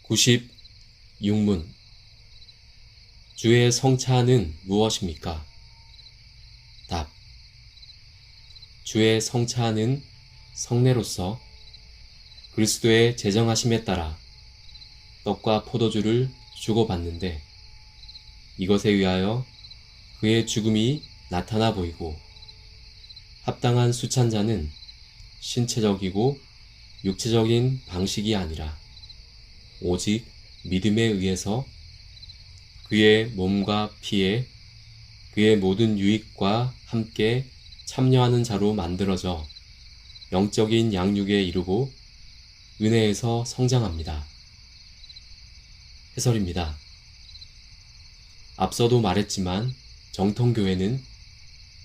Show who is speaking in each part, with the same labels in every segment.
Speaker 1: 96문. 주의 성차는 무엇입니까? 답. 주의 성차는 성례로서 그리스도의 제정하심에 따라 떡과 포도주를 주고받는데 이것에 의하여 그의 죽음이 나타나 보이고 합당한 수찬자는 신체적이고 육체적인 방식이 아니라 오직 믿음에 의해서 그의 몸과 피에 그의 모든 유익과 함께 참여하는 자로 만들어져 영적인 양육에 이르고 은혜에서 성장합니다. 해설입니다. 앞서도 말했지만 정통교회는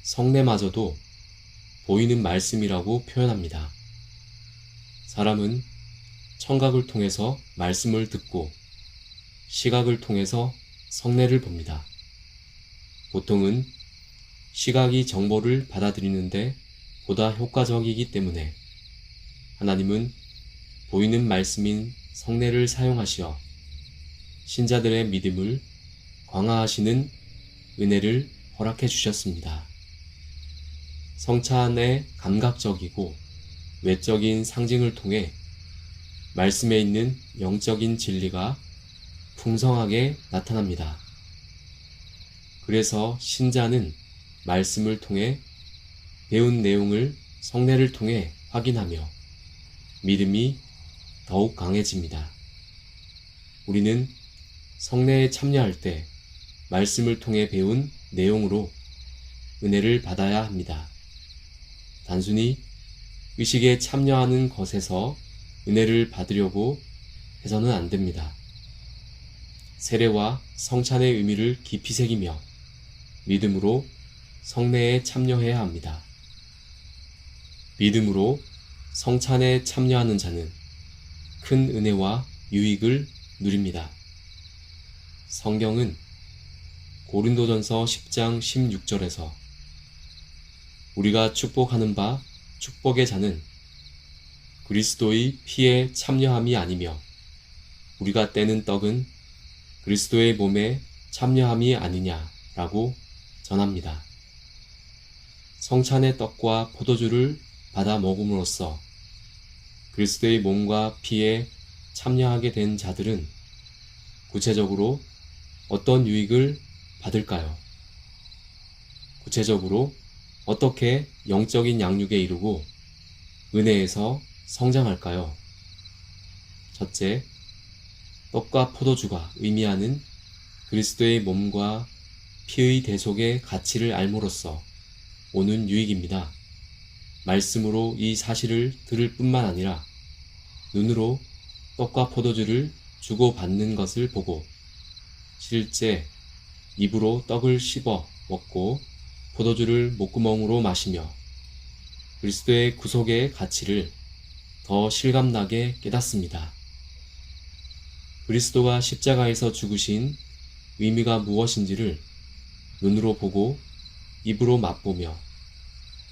Speaker 1: 성례마저도 보이는 말씀이라고 표현합니다. 사람은 청각을 통해서 말씀을 듣고 시각을 통해서 성례를 봅니다. 보통은 시각이 정보를 받아들이는데 보다 효과적이기 때문에 하나님은 보이는 말씀인 성례를 사용하시어 신자들의 믿음을 강화하시는 은혜를 허락해 주셨습니다. 성찬의 감각적이고 외적인 상징을 통해 말씀에 있는 영적인 진리가 풍성하게 나타납니다. 그래서 신자는 말씀을 통해 배운 내용을 성례를 통해 확인하며 믿음이 더욱 강해집니다. 우리는 성례에 참여할 때 말씀을 통해 배운 내용으로 은혜를 받아야 합니다. 단순히 의식에 참여하는 것에서 은혜를 받으려고 해서는 안 됩니다. 세례와 성찬의 의미를 깊이 새기며 믿음으로 성례에 참여해야 합니다. 믿음으로 성찬에 참여하는 자는 큰 은혜와 유익을 누립니다. 성경은 고린도전서 10장 16절에서 우리가 축복하는 바 축복의 자는 그리스도의 피에 참여함이 아니며 우리가 떼는 떡은 그리스도의 몸에 참여함이 아니냐라고 전합니다. 성찬의 떡과 포도주를 받아 먹음으로써 그리스도의 몸과 피에 참여하게 된 자들은 구체적으로 어떤 유익을 받을까요? 구체적으로 어떻게 영적인 양육에 이르고 은혜에서 성장할까요? 첫째, 떡과 포도주가 의미하는 그리스도의 몸과 피의 대속의 가치를 알므로써 오는 유익입니다. 말씀으로 이 사실을 들을 뿐만 아니라 눈으로 떡과 포도주를 주고받는 것을 보고 실제 입으로 떡을 씹어 먹고 포도주를 목구멍으로 마시며 그리스도의 구속의 가치를 더 실감나게 깨닫습니다. 그리스도가 십자가에서 죽으신 의미가 무엇인지를 눈으로 보고 입으로 맛보며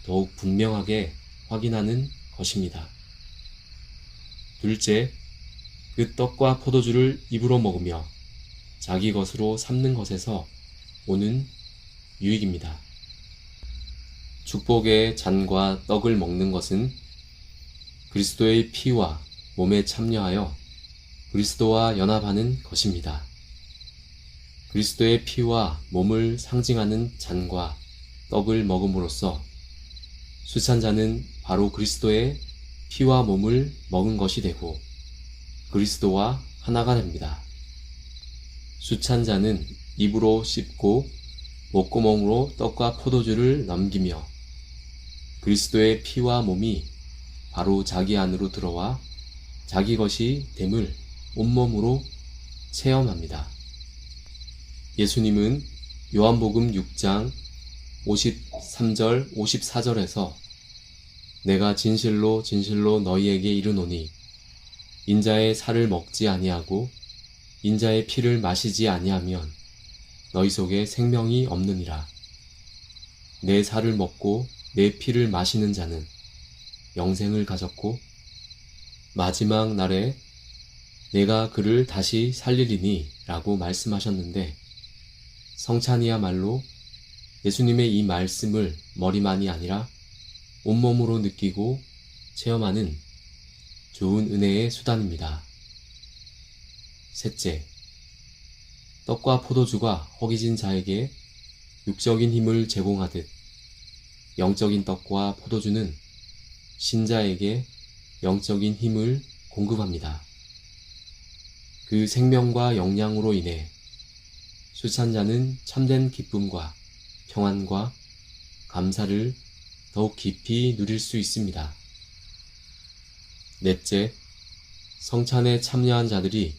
Speaker 1: 더욱 분명하게 확인하는 것입니다. 둘째, 그 떡과 포도주를 입으로 먹으며 자기 것으로 삼는 것에서 오는 유익입니다. 축복의 잔과 떡을 먹는 것은 그리스도의 피와 몸에 참여하여 그리스도와 연합하는 것입니다. 그리스도의 피와 몸을 상징하는 잔과 떡을 먹음으로써 수찬자는 바로 그리스도의 피와 몸을 먹은 것이 되고 그리스도와 하나가 됩니다. 수찬자는 입으로 씹고 목구멍으로 떡과 포도주를 넘기며 그리스도의 피와 몸이 바로 자기 안으로 들어와 자기 것이 됨을 온몸으로 체험합니다. 예수님은 요한복음 6장 53절 54절에서 내가 진실로 진실로 너희에게 이르노니 인자의 살을 먹지 아니하고 인자의 피를 마시지 아니하면 너희 속에 생명이 없느니라. 내 살을 먹고 내 피를 마시는 자는 영생을 가졌고 마지막 날에 내가 그를 다시 살리리니 라고 말씀하셨는데, 성찬이야말로 예수님의 이 말씀을 머리만이 아니라 온몸으로 느끼고 체험하는 좋은 은혜의 수단입니다. 셋째, 떡과 포도주가 허기진 자에게 육적인 힘을 제공하듯 영적인 떡과 포도주는 신자에게 영적인 힘을 공급합니다. 그 생명과 영양으로 인해 수찬자는 참된 기쁨과 평안과 감사를 더욱 깊이 누릴 수 있습니다. 넷째, 성찬에 참여한 자들이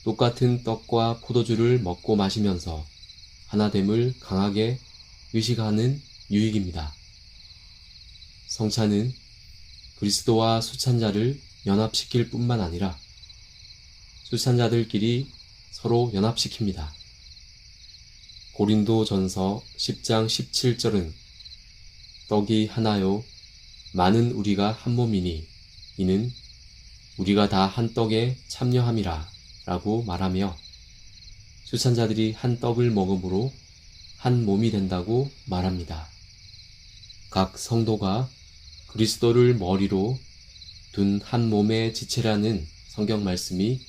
Speaker 1: 똑같은 떡과 포도주를 먹고 마시면서 하나됨을 강하게 의식하는 유익입니다. 성찬은 그리스도와 수찬자를 연합시킬 뿐만 아니라 수찬자들끼리 서로 연합시킵니다. 고린도전서 10장 17절은 떡이 하나요 많은 우리가 한 몸이니 이는 우리가 다 한 떡에 참여함이라 라고 말하며 수찬자들이 한 떡을 먹음으로 한 몸이 된다고 말합니다. 각 성도가 그리스도를 머리로 둔 한 몸의 지체라는 성경 말씀이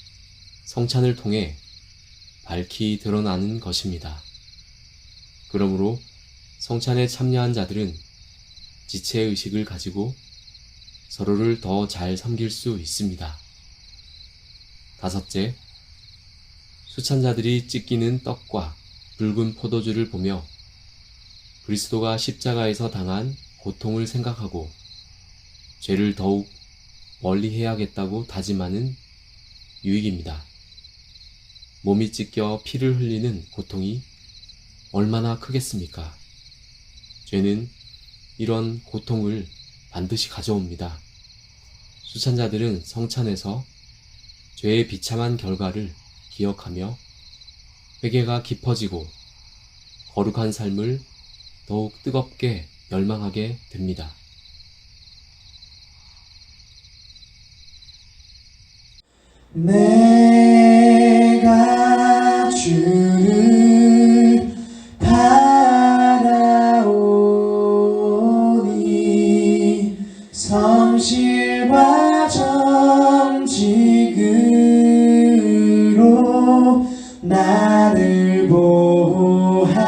Speaker 1: 성찬을 통해 밝히 드러나는 것입니다. 그러므로 성찬에 참여한 자들은 지체의식을 가지고 서로를 더 잘 섬길 수 있습니다. 다섯째, 수찬자들이 찢기는 떡과 붉은 포도주를 보며 그리스도가 십자가에서 당한 고통을 생각하고 죄를 더욱 멀리 해야겠다고 다짐하는 유익입니다. 몸이 찢겨 피를 흘리는 고통이 얼마나 크겠습니까? 죄는 이런 고통을 반드시 가져옵니다. 수찬자들은 성찬에서 죄의 비참한 결과를 기억하며 회개가 깊어지고 거룩한 삶을 더욱 뜨겁게 열망하게 됩니다.
Speaker 2: 내가 주를 바라오니 성실과 정직으로 나를 보호하소서.